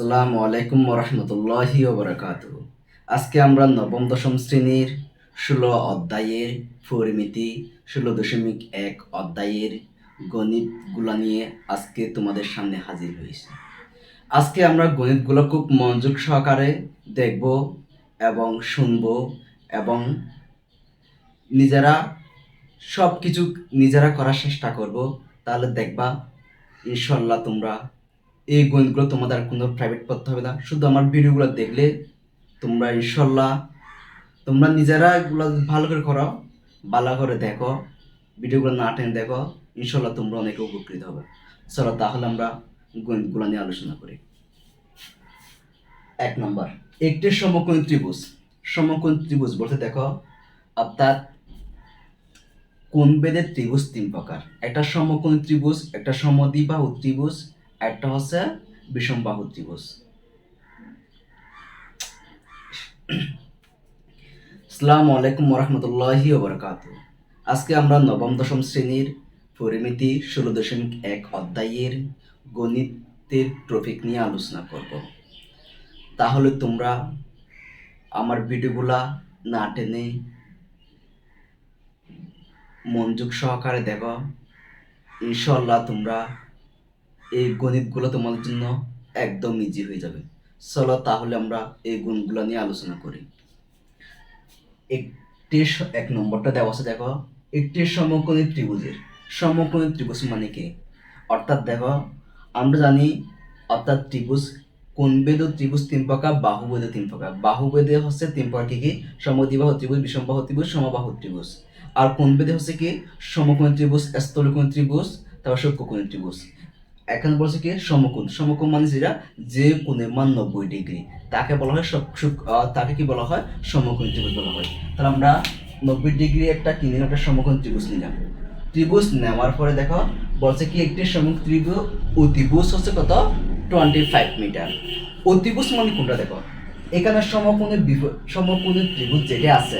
আসসালামু আলাইকুম রহমতুল্লাহি ওবরাকাতুহু। আজকে আমরা নবম দশম শ্রেণীর 16 অধ্যায়ের পরিমিতি 16.1 অধ্যায়ের গণিতগুলো নিয়ে আজকে তোমাদের সামনে হাজির হয়েছি। আজকে আমরা গণিতগুলো খুব মনোযোগ সহকারে দেখব এবং শুনব এবং নিজেরা সব কিছু নিজেরা করার চেষ্টা করব। তাহলে দেখবা ইনশাল্লাহ তোমরা এই গণিতগুলো তোমাদের কোনো প্রাইভেট পড়তে হবে না, শুধু আমার ভিডিওগুলো দেখলে তোমরা ইনশাল্লাহ তোমরা নিজেরা এগুলো ভালো করে করো, ভালো করে দেখো, ভিডিওগুলো না টেনে দেখো, ইনশাল্লাহ তোমরা অনেক উপকৃত হবে। চলো তাহলে আমরা গণিতগুলো নিয়ে আলোচনা করি। 1 নম্বর, একটি সমকোণী ত্রিভুজ। সমকোণী ত্রিভুজ বলতে দেখো, অর্থাৎ কোণভেদের ত্রিভুজ 3 প্রকার। একটা সমকোণী ত্রিভুজ, একটা সমদ্বিবাহু ত্রিভুজ, একটা হচ্ছে বিষমবাহু ত্রিভুজ। আসসালামু আলাইকুম রহমতুল্লাহি ওবরাকাতুহু। আজকে আমরা নবম দশম শ্রেণীর পরিমিতি 16.1 অধ্যায়ের গণিতের টপিক নিয়ে আলোচনা করব। তাহলে তোমরা আমার ভিডিওগুলা না টেনে মনোযোগ সহকারে দেখো, ইনশাল্লাহ তোমরা এই গণিতগুলো তোমাদের জন্য একদম ইজি হয়ে যাবে। চলো তাহলে আমরা এই গুণগুলো নিয়ে আলোচনা করি। 1 নম্বরটা দেওয়া আছে, দেখো, একটি সমকোণী ত্রিভুজের। সমকোণী ত্রিভুজ মানে কি? অর্থাৎ দেখো, আমরা জানি অর্থাৎ ত্রিভুজ কোণভেদ ত্রিভুজ 3 প্রকার, বাহুভেদ 3 প্রকার। বাহুভেদে হচ্ছে 3 প্রকার কি কি? সমদ্বিবাহু ত্রিভুজ, বিষমবাহু ত্রিভুজ, সমবাহু ত্রিভুজ। আর কোণভেদে হচ্ছে কি? সমকোণী ত্রিভুজ, স্থলকোণী ত্রিভুজ, তারপর সূক্ষ্মকোণী ত্রিভুজ। এখানে বলছে কি? সমকোণ। সমকোণ মানে যেটা যে কোণের মান 90 ডিগ্রি, তাকে বলা হয় তাকে কি বলা হয়? সমকোণী ত্রিভুজ বলা হয়। তাহলে আমরা 90 ডিগ্রি একটা কি নিলাম? একটা সমকোণী ত্রিভুজ নিলাম। ত্রিভুজ নেওয়ার পরে দেখো বলছে কি একটি সমকোণী ত্রিভুজ, অতিভুজ হচ্ছে কত? 25 মিটার। অতিভুজ মানে কোনটা? দেখো, এখানে সমকোণী ত্রিভুজ যেটা আছে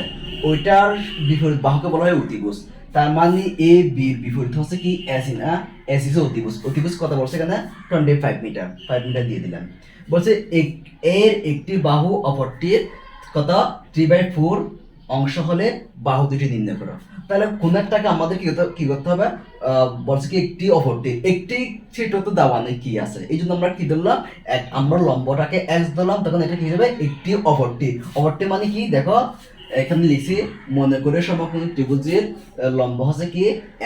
ওইটার বিপরীত বাহুকে বলা হয় অতিভুজ। তার মানে এ বির বিপরীত হচ্ছে কি? এসি না? এসি হচ্ছে অতিভুজ। অতিভুজ কত বলছে এখানে? 25 মিটার। 5 মিটার দিয়ে দিলাম। বলছে এর একটি বাহু অপরটির কত? 3/4 অংশ হলে বাহু দুটি নির্ণয় করো। তাহলে কোন একটাকে আমাদের কি করতে হবে? বলছে কি একটি অপরটি, একটি সেটা তো দেওয়া নেই কি আছে, এই জন্য আমরা কি ধরলাম? আমরা লম্বটাকে এক্স ধরলাম, তখন এটা কি হবে? একটি অপরটি। অপরটি মানে কি? দেখো এখানে লিখছি, মনে করে সমকোণী ত্রিভুজের লম্ব হচ্ছে কি?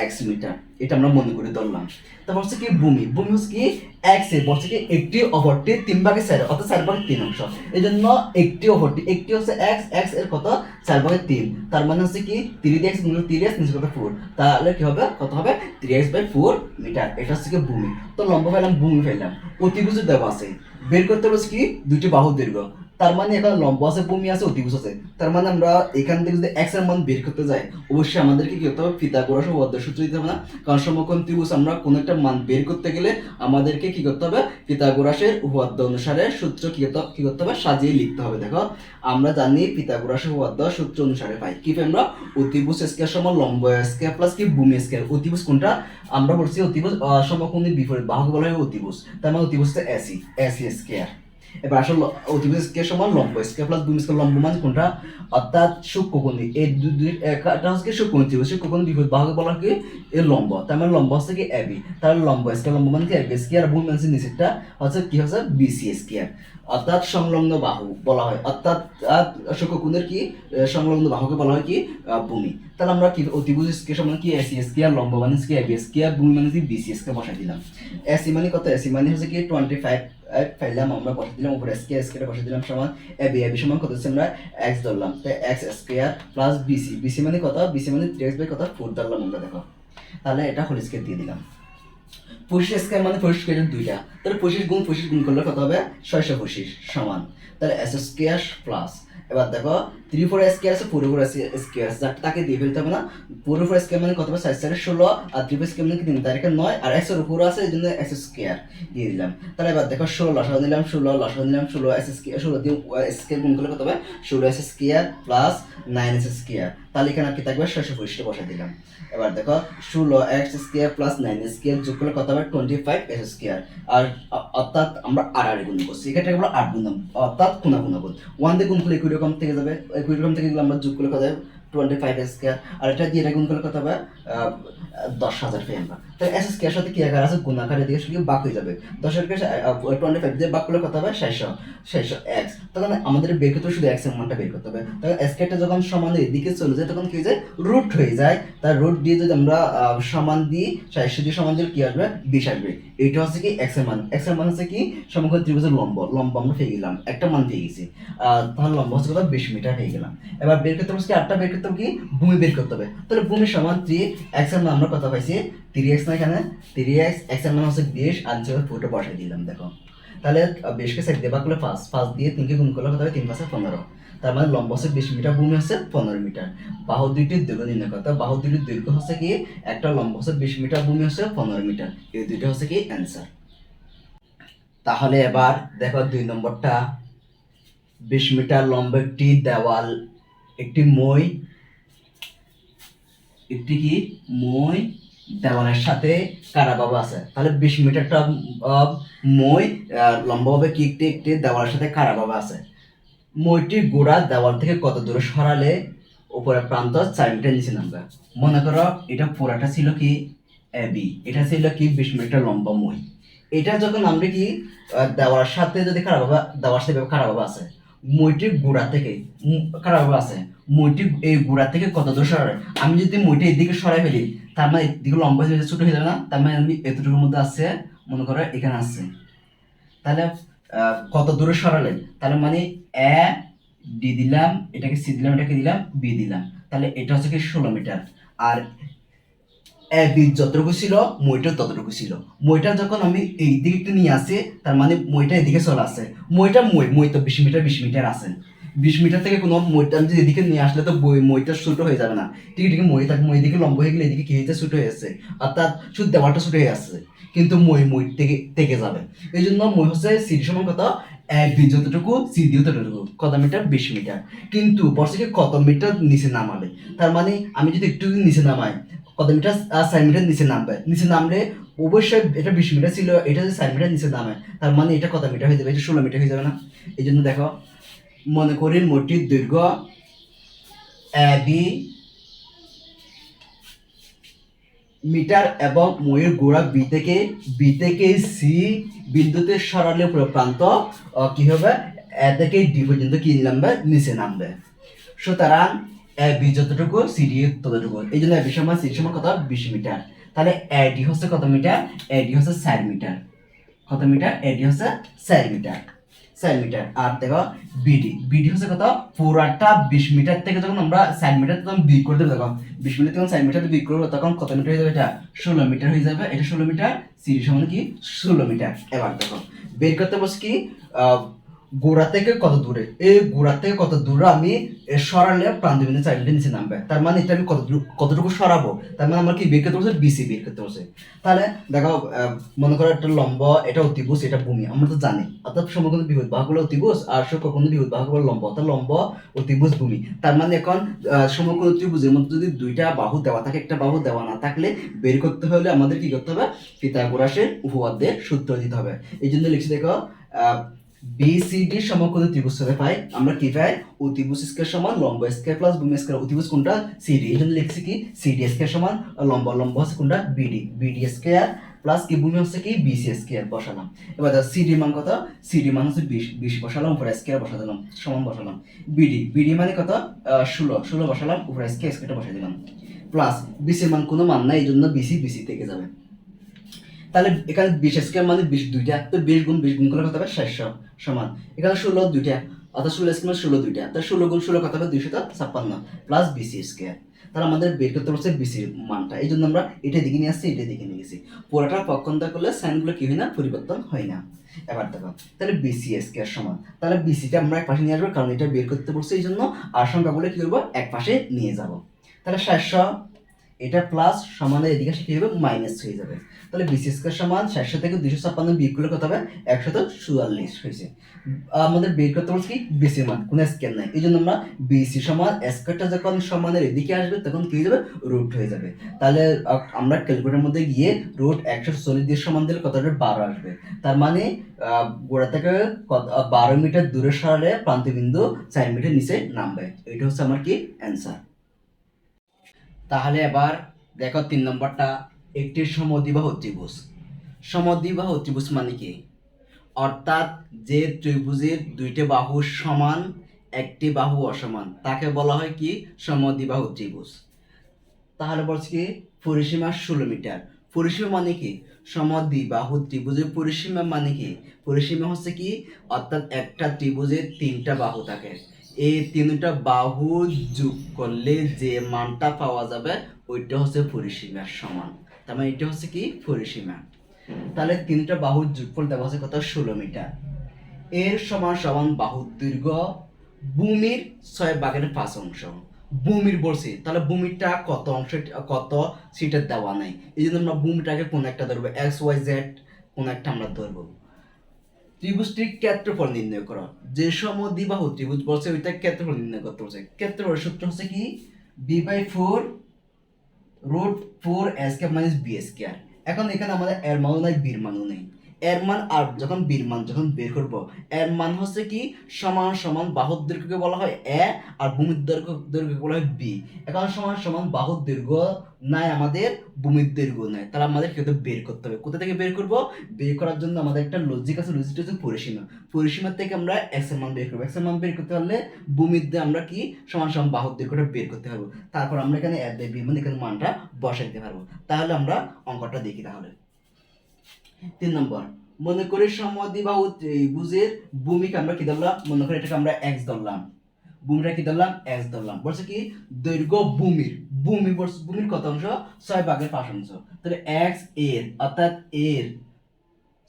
x metre. এটা আমরা মনে করে ধরলাম। তারপর হচ্ছে কি ভূমি। ভূমি হচ্ছে কি? x এ বলছে কি একটি অপরটি 3/4, অর্থাৎ 4/3 অংশ। এই জন্য একটি অপরটি, একটি হচ্ছে x, x এর কত? 4/3। তার মানে হচ্ছে কি 3x গুণ 3x নিচে কত? 4। তাহলে কি হবে? কত হবে? 3x/4 metre. এটা হচ্ছে কি ভূমি। তো লম্ব পেলাম, ভূমি পেলাম। অতিভুজ দেওয়া আছে, বের করতে হচ্ছে কি? দুইটি বাহুর দৈর্ঘ্য। তার মানে এখানে লম্ব আছে, ভূমি আছে, অতিভুজ আছে। তার মানে আমরা এখান থেকে যদি x এর মান বের করতে যাই, অবশ্যই আমাদেরকে কি করতে হবে? পিথাগোরাস উপপাদ্য সূত্র দিতে হবে না? কারণ সমকোণ ত্রিভুজ আমরা কোন একটা মান বের করতে গেলে আমাদেরকে কি করতে হবে? পিথাগোরাসের উপপাদ্য অনুসারে সূত্র কি করতে হবে? সাজিয়ে লিখতে হবে। দেখো আমরা জানি পিথাগোরাসের উপপাদ্য সূত্র অনুসারে পাই কি? আমরা অতিভুজ স্কয়ার সমান লম্ব স্কয়ার প্লাস কি ভূমি স্কয়ার। অতিভুজ কোনটা? আমরা বলছি অতিভুজ সমকোণী বিপরীত বাহুকে বলা হয় অতিভুজ। তার মানে অতিভুজ এসি, এসি স্কয়ার। এবার আসলে অতিভুজ স্কয়ার সমান লম্ব স্কয়ার প্লাস ভূমি স্কয়ার। লম্ব মানে কোনটা? অর্থাৎ সূক্ষ্মকোণী। এই দুই একটা হচ্ছে সূক্ষ্মকোণী ত্রিভুজ, সূক্ষ্মকোণী বিপরীত বাহুকে বলা হয় কি? এর লম্ব। তার মানে লম্ব হচ্ছে কি? এবি। তাহলে লম্ব স্কয়ার, লম্ব মানে কি? AB square. ভূমি মানে নিচেরটা হচ্ছে কি? হচ্ছে বিসি স্কয়ার। অর্থাৎ সংলগ্ন বাহু বলা হয়, অর্থাৎ সূক্ষ্মকোণের কি সংলগ্ন বাহুকে বলা হয় কি? ভূমি। তাহলে আমরা কি অতিভুজ স্কয়ার সমান কি? এসি স্কয়ার, লম্ব মানে কি? এবি স্কয়ার, ভূমি মানে কি? বিসি স্কয়ার বসাই দিলাম। এসি মানে কত? এসি মানে হচ্ছে কি 25 পাইলাম, আমরা বসাই দিলাম উপরে স্কয়ার, স্কয়ার বসাই দিলাম সমান এবি। এবি সমান কত হচ্ছে? আমরা x ধরলাম, তাই x square plus BC. BC মানে কত? বিসি মানে 3x/4 ধরলাম আমরা। দেখো তাহলে এটা হোল স্কয়ার দিয়ে দিলাম। 25 স্কয়ার মানে 25 স্কয়ার দুইটা, তাহলে 25 গুণ 25 গুণ করলে কত হবে? 625 সমান তাহলে s স্কয়ার প্লাস, এবার দেখো 3/4 স্কয়ার আছে, 4/4 স্কয়ার আছে, তাকে দিয়ে ফেলতে হবে না? 4/4 স্কয়ার মানে কত হবে? 4/16 আর 3/4 স্কয়ার মানে কি? 3 তারিখে 9 আর x এর উপর আছে, এই জন্য x স্কয়ার দিয়ে দিলাম। তাহলে এবার দেখো 16 লসাগু নিলাম, 16 লসাগু নিলাম, 16 s স্কয়ার, 16 দিয়ে স্কয়ার গুণ করলে কত হবে? 16 s square plus 9 s square. তাহলে এখানে কি থাকবে 625 বসে দিলাম। এবার দেখো 16x² প্লাস 9x² যোগ করলে কত হবে 25x²। আর অর্থাৎ আমরা আর গুণ করছি, এখানে আমরা 8 গুণ, অর্থাৎ কোনা গুণ 1 দিয়ে গুণ করলে একই রকম থেকে যাবে, একই রকম থেকে গেলে আমরা যোগ করলে কত হবে 25x²। আর এটা দিয়ে এটা গুণ করলে কত হবে 10,000 পেয়ে আমরা। তাহলে s² সাথে কি আকার আছে, গুণ আকারে দিয়ে শুধু ভাগ হয়ে যাবে। 10 কে 25 দিয়ে ভাগ করলে কত হবে 600x। তখন আমাদের বের করতে শুধু x এর মানটা বের করতে হবে। তখন s² যখন সমান এদিকে চলে যায় তখন কি হয়ে যায়, রুট হয়ে যায়। তার রুট দিয়ে যদি আমরা সমান দিই, 600 দিয়ে সমান দিলে কি আসবে 20 আসবে। এইটা হচ্ছে কি x এর মান। x এর মান হচ্ছে কি সমকোণ ত্রিভুজের লম্ব, লম্ব আমরা পেয়ে গেলাম, একটা মান পেয়ে গেছি। তাহলে লম্ব হচ্ছে কত 20 মিটার পেয়ে গেলাম। এবার বের করতে হবে কি, আটটা বের করতে হবে কি, ভূমি বের করতে হবে। তাহলে ভূমি সমান 3x এর মান আমরা কত পাইছি 3x, না এখানে 3x, x এর মান হচ্ছে 20 আর নিচে পুরোটা বসাই দিলাম। দেখো তাহলে 20 কে 6 দিয়ে ভাগ করলে 5 দিয়ে 3 কে গুণ করলে কত হবে 3 5 15। তার মানে লম্ব হচ্ছে 20 মিটার, ভূমি হচ্ছে 15 মিটার। বাহু দুইটির দৈর্ঘ্য নির্ণয় করতে, বাহু দুইটির দৈর্ঘ্য হচ্ছে কি, একটা লম্ব হচ্ছে 20 মিটার, ভূমি হচ্ছে 15 মিটার। এই দুইটা হচ্ছে কি অ্যান্সার। তাহলে এবার দেখো 2 নম্বরটা, 20 মিটার লম্ব একটি দেওয়াল, একটি মই, একটি কি মই দেওয়ালের সাথে কারাবাবু আছে। তাহলে 20 মিটারটা মই লম্ব হবে কি, একটি একটি দেওয়ালের সাথে কারাবাবু আছে। মইটির গোড়া দেওয়াল থেকে কত দূরে সরালে উপরের প্রান্ত 4 মিটার নিচে নামবে। মনে করো এটা পুরাটা ছিল কি AB, এটা ছিল কি 20 মিটার লম্বা মই। এটা যখন আমরা কি দেওয়ালের সাথে যদি কারাবাবু, দেওয়ার সাথে কারাবাবু আছে, মইটির গোড়া থেকে কারাবাবু আছে, মইটি এই গোড়া থেকে কত দূর সরাবে। আমি যদি মইটা এদিকে সরাই ফেলি, তার মানে এদিকে লম্বা হয়ে ছোট হয়ে যাবে না। তার মানে আমি এতটুকুর মধ্যে আছে, মনে করো এখানে আছে। তাহলে কত দূরে সরালেন, তাহলে মানে এ ডি দিলাম, এটাকে সি দিলাম, এটাকে দিলাম বি দিলাম। তাহলে এটা হচ্ছে কি 16 মিটার। আর এ বি যতটুকু ছিল মইটা ততটুকু ছিল। মইটা যখন আমি এই দিকে একটু নিয়ে আসি, তার মানে মইটা এদিকে চলে আসে। মইটা মই তো 20 মিটার 20 মিটার আছে। 20 মিটার থেকে কোনো মইটা আমি যদি এদিকে নিয়ে আসলে তো মইটা ছোট হয়ে যাবে না। ঠিক ঠিক মই থাকে, মই এদিকে লম্ব হয়ে গেলে এদিকে কি হয়েছে, ছোট হয়ে যাচ্ছে। অর্থাৎ শুধু দেওয়ালটা ছোট হয়ে আসছে, কিন্তু মই থেকে যাবে। এই জন্য মই হচ্ছে সিডি সমান কত, বি যতটুকু সি দিও ততটুকু, কত মিটার 20 মিটার। কিন্তু বর্ষকে কত মিটার নিচে নামালে, তার মানে আমি যদি একটু নিচে নামাই কত মিটার, 4 মিটার নিচে নামবে। নিচে নামলে অবশ্যই এটা 20 মিটার ছিল, এটা যদি 4 মিটার নিচে নামে, তার মানে এটা কত মিটার হয়ে যাবে, এটা 16 মিটার হয়ে যাবে না। এই জন্য দেখো মনে করি মোটির দৈর্ঘ্য বি মিটার এবং মইয়ের গোড়া বি থেকে সি বিন্দুতে সরালে পুরো প্রান্ত কি হবে, এ থেকে ডি পর্যন্ত কি নামবে, নিচে নামবে। সুতরাং এ বি যতটুকু সি ডি ততটুকু। এই জন্য এ বি সমান সি সমান কত 20 মিটার। তাহলে এ ডি হচ্ছে কত মিটার, এ ডি হচ্ছে 4 মিটার। কত মিটার, এ ডি হচ্ছে 4 মিটার, 4 মিটার। আর দেখো বিডি হচ্ছে কত, পুরাটা 20 মিটার থেকে যখন আমরা 4 মিটার তখন বিয়োগ করে দেবো, তখন 20 মিটার তখন 4 মিটার বিয়োগ করবো, তখন কত মিটার হয়ে যাবে, এটা 16 মিটার হয়ে যাবে। এটা 16 মিটার, সিডি সমান কি 16 মিটার। এবার দেখো বের করতে বলছি কি গোড়া থেকে কত দূরে, এই গোড়া থেকে কত দূরে আমি সরালে প্রান্ত বিন্দু 4 মিটার নিচে নামবে। তার মানে এটা আমি কতটুকু সরাবো, তার মানে আমার কি বের করতে বলছে, বিসি বের করতে বলছে। তাহলে দেখো মনে করো একটা লম্ব, এটা অতিভুজ, এটা ভূমি, আমরা তো জানি। অর্থাৎ সমকোণ বিহুত বাহু হলো অতিভুজ আর সমকোণ বিহুত বাহু হলো লম্ব, অর্থাৎ লম্ব অতিভুজ ভূমি। তার মানে এখন সমকোণ ত্রিভুজের মধ্যে যদি দুইটা বাহু দেওয়া থাকে, একটা বাহু দেওয়া না থাকলে বের করতে হলে আমাদের কি করতে হবে, পিথাগোরাসের উপপাদ্যের সূত্র দিতে হবে। এই জন্য লিখছি দেখো BCD সমকোণ ত্রিভুজ হতে পাই আমরা কি পাই, অতিভুজ স্কয়ার সমান লম্ব স্কয়ার প্লাস ভূমি স্কয়ার। অতিভুজ কোনটা, সিডি। এই জন্য লিখছি কি সিডি স্কয়ার সমান লম্ব হচ্ছে কোনটা, বিডি স্কয়ার প্লাস কি ভূমি হচ্ছে কি বিসি স্কয়ার বসালাম। এবার সিডি মান কত, সিডি মান হচ্ছে 20 বসালাম, উপরে স্কয়ার বসা দিলাম, সমান বসালাম। বিডি মানে কত 16 বসালাম, উপরে স্কয়ারটা বসাই দিলাম, প্লাস বিসি মান কোনো মান নাই, এই জন্য বিসি থেকে যাবে। তাহলে এখানে 20 স্কয়ার মানে 20 দুইটা, তো 20 গুণ করলে কত হবে 600 সমান এখানে 16 দুইটা, অর্থাৎ 16 স্কয়ার 16 দুইটা, তাহলে 16 গুণ 16 কত হবে 256 প্লাস বিসি স্কয়ার। তাহলে আমাদের বের করতে হচ্ছে বিসির মানটা। এই জন্য আমরা এটা দিকে নিয়ে আসছি, এটা দিকে নিয়ে গেছি। পুরোটা পক্ষান্তর করলে সাইনগুলো কি হয় না, পরিবর্তন হয় না। এবার দেখো তাহলে বিসি স্কয়ার সমান, তাহলে বিসিটা আমরা এক পাশে নিয়ে আসবো, কারণ এটা বের করতে বলছে, এই জন্য আর সংখ্যাগুলো কি করবো এক পাশে নিয়ে যাব। তাহলে 700 এটা প্লাস সমানের এদিকে আসে কি হবে মাইনাস হয়ে যাবে। তাহলে বিসি স্কয়ার সমান 600 থেকে 256 বিয়োগ করলে কত হবে 144 হয়েছে। আমাদের বের করতে বলছি কি বিসি মান, কোনো স্কেয়ার নাই, এই জন্য আমরা বিসি সমান স্কয়ারটা যখন সমানের এদিকে আসবে তখন কি হয়ে যাবে রুট হয়ে যাবে। তাহলে আমরা ক্যালকুলেটরের মধ্যে গিয়ে রুট 140 দিয়ে সমান দিলে কত হবে 12 আসবে। তার মানে গোড়া থেকে 12 মিটার দূরে সরালে প্রান্তবিন্দু 4 মিটার নিচে নামবে। এটা হচ্ছে আমার কি অ্যান্সার। তাহলে এবার দেখো 3 নম্বরটা, একটি সমদ্বিবাহু ত্রিভুজ। সমদ্বিবাহু ত্রিভুজ মানে কি? অর্থাৎ যে ত্রিভুজের দুইটি বাহু সমান একটি বাহু অসমান তাকে বলা হয় কি সমদ্বিবাহু ত্রিভুজ। তাহলে বলছি কি পরিসীমা 16 মিটার। পরিসীমা মানে কি? সমদ্বিবাহু ত্রিভুজের পরিসীমা মানে কি? পরিসীমা হচ্ছে কি অর্থাৎ একটা ত্রিভুজের 3টা বাহু থাকে, এই 3টা বাহু যোগ করলে যে মানটা পাওয়া যাবে ওইটা হচ্ছে পরিসীমার সমান। তার মানে এটা হচ্ছে কি পরিসীমা। তাহলে 3টা বাহুর যোগফল দেওয়া আছে কত 16 মিটার। এর সমান সমান বাহুর দৈর্ঘ্য ভূমির 6/5 অংশ। ভূমির বলছি, তাহলে ভূমিটা কত অংশ কত সেটা দেওয়া নাই, এই জন্য আমরা ভূমিটাকে কোন একটা ধরবো, এক্স ওয়াই জেড কোন একটা আমরা ধরবো। ত্রিভুজটির ক্ষেত্রফল নির্ণয় করো। যে সমদ্বিবাহু ত্রিভুজ বলছে ওইটা ক্ষেত্রফল নির্ণয় করতে বলছে। ক্ষেত্রফলের সূত্র হচ্ছে কি b/4 √4 a square minus b square. এখন এখানে আমাদের এর মানও নাই বির মানও নেই। এর মান আর যখন বির মান যখন বের করব, এর মান হচ্ছে কি সমান সমান বাহুর দৈর্ঘ্যকে বলা হয় এ আর ভূমির দৈর্ঘ্যকে বলা হয় বি। এখন সমান সমান বাহুর দৈর্ঘ্য নাই আমাদের, ভূমির দৈর্ঘ্য নাই, তাহলে আমাদের কিন্তু বের করতে হবে। কোথা থেকে বের করব? বের করার জন্য আমাদের একটা লজিক আছে, লজিকটা হচ্ছে পরিসীমা। পরিসীমা থেকে আমরা এক্স এর মান বের করব। এক্স এর মান বের করতে পারলে ভূমির দিয়ে আমরা কি সমান সমান বাহুর দৈর্ঘ্যটা বের করতে পারবো। তারপর আমরা এখানে এ বাই বি মানে এখানে মানটা বসাই দিতে পারবো। তাহলে আমরা অঙ্কটা দেখি। তাহলে 3 নম্বর, মনে করি সমদ্বিবাহু ত্রিভুজের ভূমিকে আমরা কি ধরলাম, মনে করি এটাকে আমরা এক্স ধরলাম, ভূমিটা কি ধরলাম এক্স ধরলাম। বলছে কি দৈর্ঘ্য ভূমির কত অংশ 6/5 অংশ। তাহলে এক্স এর অর্থাৎ এর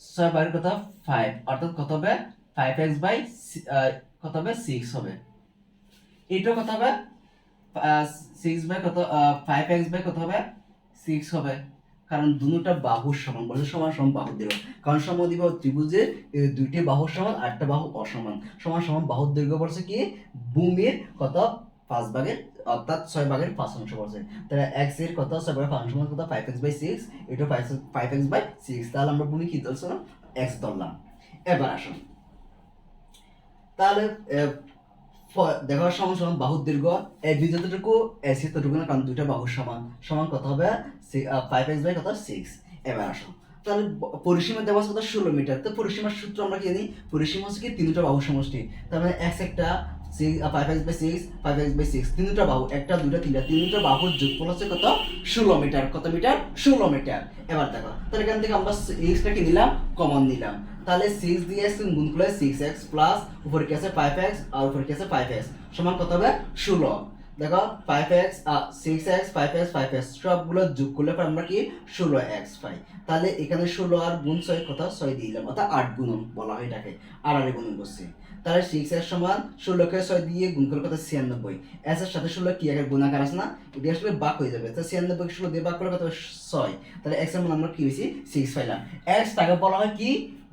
6/5 কত 5, অর্থাৎ কত হবে 5x বাই কত হবে 6 হবে। এটা কত হবে 6 বাই কত 5x বাই কত হবে 6 হবে, কারণ দুটোটা বাহুর সমান, বলে সমান সমান বাহুর দৈর্ঘ্য। কারণ সমদ্বিবাহু ত্রিভুজের দুইটি বাহুর সমান আর একটা বাহু অসমান। সমান সমান বাহুর দৈর্ঘ্য বলছে কি ভূমির কত 5 ভাগের অর্থাৎ 6/5 অংশ বলছে। তাহলে x এর কত 6/5 অংশ মানে কত 5x বাই 6, এটা 5x বাই 6। তাহলে আমরা ভূমি কি ধরছিলাম x ধরলাম। এবার আসুন তাহলে দেখো সমান সমান বাহুর দৈর্ঘ্য এ বি যতটুকু এসি ততটুকু না, কারণ দুইটা বাহুর সমান। সমান কত হবে 5x বাই কত 6। এবার আসো তাহলে পরিসীমা দেওয়া আছে কত 16 মিটার। তো পরিসীমার সূত্র আমরা কি জানি, পরিসীমা হচ্ছে কি তিনটা বাহুর সমষ্টি। তার মানে x একটা 5x বাই 6 5x বাই 6 তিনটা বাহু, একটা দুইটা তিনটা বাহুর যোগফল হচ্ছে কত 16 মিটার। কত মিটার 16 মিটার। এবার দেখো তাহলে এখান থেকে আমরা x টা কি নিলাম কমন নিলাম, তাহলে 6 দিয়ে x গুণ করলে 6x প্লাস উপরে কি আছে 5x আর উপরে কি আছে 5x সমান কত হবে 16। দেখো 5x 6x 5x 5x সবগুলো যোগ করলে পর আমরা কি 16x পাই। তাহলে এখানে 16 আর গুণ 6 কত 6 দিয়ে দিলাম, অর্থাৎ 8 গুণন বলা হয় এটাকে, আর গুণন করছি। তাহলে 6x সমান 16 কে 6 দিয়ে গুণ করলে কত 96। s এর সাথে 16 কি এর গুণাকার আছে না, এটা আসলে ভাগ হয়ে যাবে। তো 96 কে 16 দিয়ে ভাগ করলে কত 6। তাহলে x এর মান আমরা কি হইছে 6 পাইলাম। x টাকে বলা হয় কি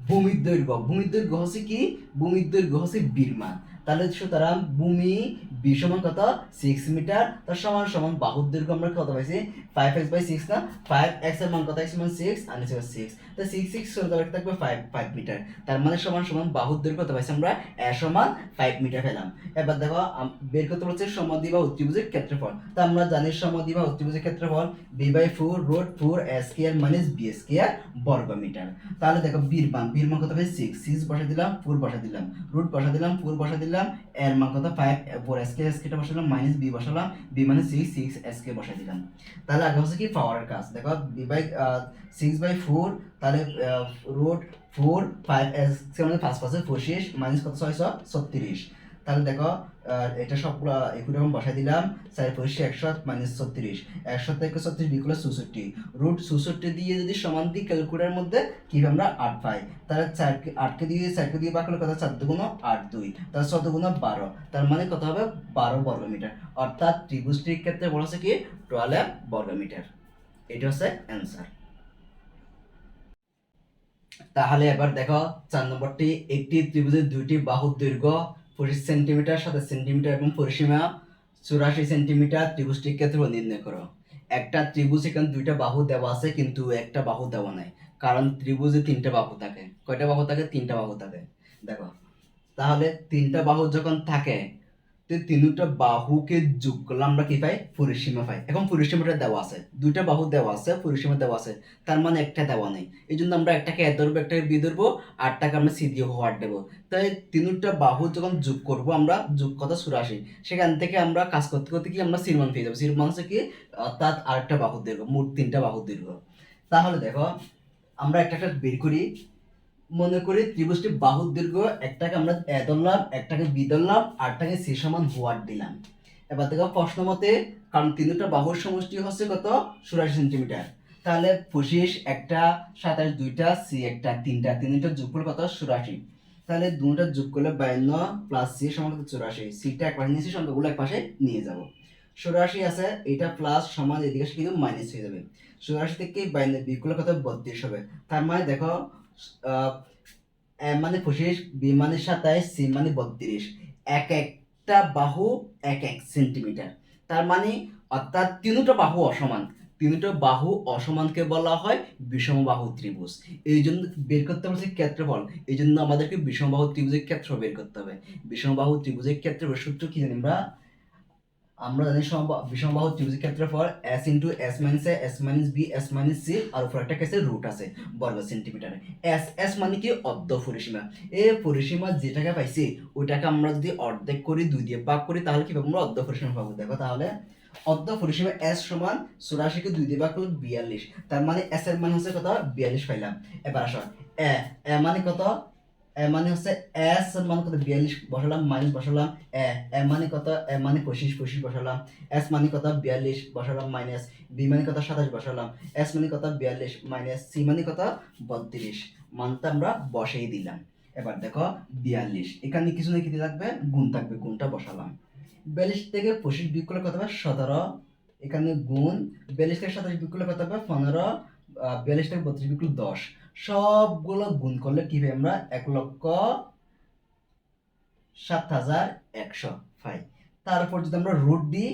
ভূমির দৈর্ঘ্য। ভূমির দৈর্ঘ্য হচ্ছে কি ভূমির দৈর্ঘ্য হচ্ছে বির মান। তাহলে সুতরাং ভূমি বি সমান কত 6 মিটার, তার সমান সমান বাহুর দৈর্ঘ্য আমরা কত পাইছি 5x বাই 6 না, 5x এর মান কত x সমান 6 আর নিচে 6, তো 6 চলে যাবে থাকবে 5 মিটার। তার মানে সমান সমান বাহুর দৈর্ঘ্য কত পাইছি আমরা a সমান 5 মিটার পেলাম। এবার দেখো বের করতে বলছে সমদ্বিবাহু ত্রিভুজের ক্ষেত্রফল। তা আমরা জানি সমদ্বিবাহু ত্রিভুজের ক্ষেত্রফল b/4 √4 a square minus b square বর্গ মিটার। তাহলে দেখো বীর মান কত হবে 6 বসা দিলাম 4 বসা দিলাম, রুট বসা দিলাম 4 বসা দিলাম, এর মান কত 5 4 স্কয়ার বসালাম মাইনাস b বসালাম, b মানে 6 স্কয়ার বসা দিলাম। তাহলে আগে হচ্ছে কি পাওয়ারের কাজ। দেখো b/6/4 তাহলে √4 5 স্কয়ার মানে 5 5 25 মাইনাস কত 636। তাহলে দেখো এটা সবগুলো একই রকম বসাই দিলাম। 4 × 100 মাইনাস 36, 100 থেকে 36 বিয়োগ করলে 64, রুট 64 দিয়ে যদি সমান দিই ক্যালকুলেটারের মধ্যে কি আমরা 8 পাই। তাহলে 8কে দিয়ে ভাগ করলে কত, 4 দুগুণ 8 2, তাহলে 4 দুগুণ 12, তার মানে কত হবে 12 বর্গমিটার। অর্থাৎ ত্রিভুজটির ক্ষেত্রে বলা হচ্ছে কি 12 বর্গমিটার। এটা হচ্ছে অ্যান্সার। তাহলে এবার দেখো 4 নম্বরটি, একটি ত্রিভুজের দুইটি বাহুর দৈর্ঘ্য 25 সেন্টিমিটার, 27 সেন্টিমিটার এবং পরিসীমা 84 সেন্টিমিটার, ত্রিভুজটির ক্ষেত্রফল নির্ণয় করো। একটা ত্রিভুজ এখানে দুইটা বাহু দেওয়া আছে কিন্তু একটা বাহু দেওয়া নাই, কারণ ত্রিভুজে 3টা বাহু থাকে। কয়টা বাহু থাকে? 3টা বাহু থাকে। দেখো, তাহলে 3টা বাহু যখন থাকে, তো 3টা বাহুকে যোগ করলে আমরা কি পাই? পরিসীমা পাই। এখন পরিসীমাটা দেওয়া আছে, 2টা বাহু দেওয়া আছে, পরিসীমা দেওয়া আছে, তার মানে একটা দেওয়া নেই। এই জন্য আমরা একটাকে এ ধরবো, একটাকে বি ধরবো, আটটাকে আমরা সি দিয়ে হোয়াট দেবো। তাই 3টা বাহু যখন যোগ করবো আমরা, যোগ কত 84, সেখান থেকে আমরা কাজ করতে করতে কি আমরা সির মান পেয়ে যাবো। সির মান হচ্ছে কি, অর্থাৎ আরেকটা বাহু দৈর্ঘ্য, মোট 3টা বাহু দৈর্ঘ্য। তাহলে দেখো আমরা একটা বের করি। মনে করি ত্রিভুজটি বাহুর দৈর্ঘ্য, একটাকে আমরা এ ধরলাম, একটাকে বি ধরলাম, আরটাকে সি সমান হোয়াট দিলাম। এবার দেখো প্রশ্ন মতে, কারণ 3টা বাহুর সমষ্টি হচ্ছে কত 84 সেন্টিমিটার, তাহলে 25 একটা, 27 দুইটা, সি একটা, 3টা যোগফল কত 84। তাহলে দুটা যোগ করলে 52 প্লাস সি সমান কত 84। সিটা এক পাশে নিয়েছি, সংখ্যাগুলো এক পাশে নিয়ে যাব। 84 আছে, এটা প্লাস সমান এদিকে কিন্তু মাইনাস হয়ে যাবে। 84 থেকে 52 বিয়োগ করলে কত 32 হবে। তার মানে দেখো এ মানে 25, বি মানে 27, সি মানে 32, এক একটা বাহু 1 সেন্টিমিটার। তার মানে অর্থাৎ 3টা বাহু অসমান, 3টা বাহু অসমানকে বলা হয় বিষমবাহু ত্রিভুজ। এই জন্য বের করতে হবে ক্ষেত্রফল। এই জন্য আমাদেরকে বিষমবাহু ত্রিভুজের ক্ষেত্রফল বের করতে হবে। বিষমবাহু ত্রিভুজের ক্ষেত্রফল সূত্র কি জানি আমরা জানি বিষমবাহু ত্রিভুজের ক্ষেত্রফল s into s minus a, s minus b, s minus c, আর উপর একটা কেসে রুট আছে বর্গ সেন্টিমিটারে। s মানে কি অর্ধ পরিসীমা। এই পরিসীমা যেটাকে পাইছি ওইটাকে আমরা যদি অর্ধেক করি, 2 দিয়ে ভাগ করি, তাহলে কি পাবো? আমরা অর্ধ পরিসীমা পাবো। দেখো তাহলে অর্ধ পরিসীমা s সমান 84 কে 2 দিয়ে ভাগ করলে 42, তার মানে s এর মান হচ্ছে কত 42 পাইলাম। এবার আসো এ মানে কত, এ মানে হচ্ছে এস এর মান কত 42 বসালাম, মাইনাস বসালাম, এ মানে কত, এ মানে 25 বসালাম, এস মানে কত 42 বসালাম, মাইনাস বি মানে কত 27 বসালাম, এস মানে কত 42 মাইনাস সি মানে কত 32, মানটা আমরা বসাই দিলাম। এবার দেখো 42, এখানে কিছু না কিছু থাকবে, গুণ থাকবে, গুণটা বসালাম। 42 থেকে 25 বিয়োগ করলে কত হবে 17, এখানে গুণ 42 থেকে 27 বিয়োগ করলে কত হবে 15, 42 থেকে 32 বিয়োগ করলে 10, সবগুলো গুণ করলে কি হবে? আমরা 1,07,100 পাই। তারপর যদি আমরা রুট দিই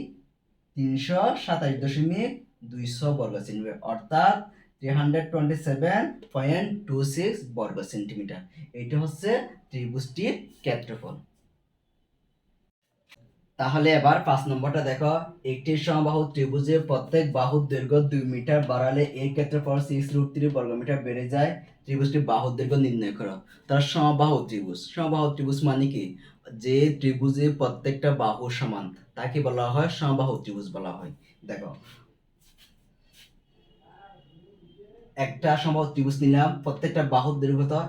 327.200 বর্গ সেন্টিমিটার, অর্থাৎ 327.26 বর্গ সেন্টিমিটার। এটা হচ্ছে ত্রিভুজটির ক্ষেত্রফল। তাহলে এবার 5 নম্বরটা দেখো, একটি সমবাহু ত্রিভুজের প্রত্যেক বাহুর দৈর্ঘ্য 2 মিটার বাড়ালে এর ক্ষেত্রফল 6√3 বর্গমিটার বেড়ে যায়। ত্রিভুজটির বাহুর দৈর্ঘ্য নির্ণয় করো। তার সমবাহু ত্রিভুজ, সমবাহু ত্রিভুজ মানে কি? যে ত্রিভুজের প্রত্যেকটা বাহু সমান তাকে বলা হয় সমবাহু ত্রিভুজ বলা হয়। দেখো একটা সমবাহু ত্রিভুজ নিলাম, প্রত্যেকটা বাহুর দৈর্ঘ্য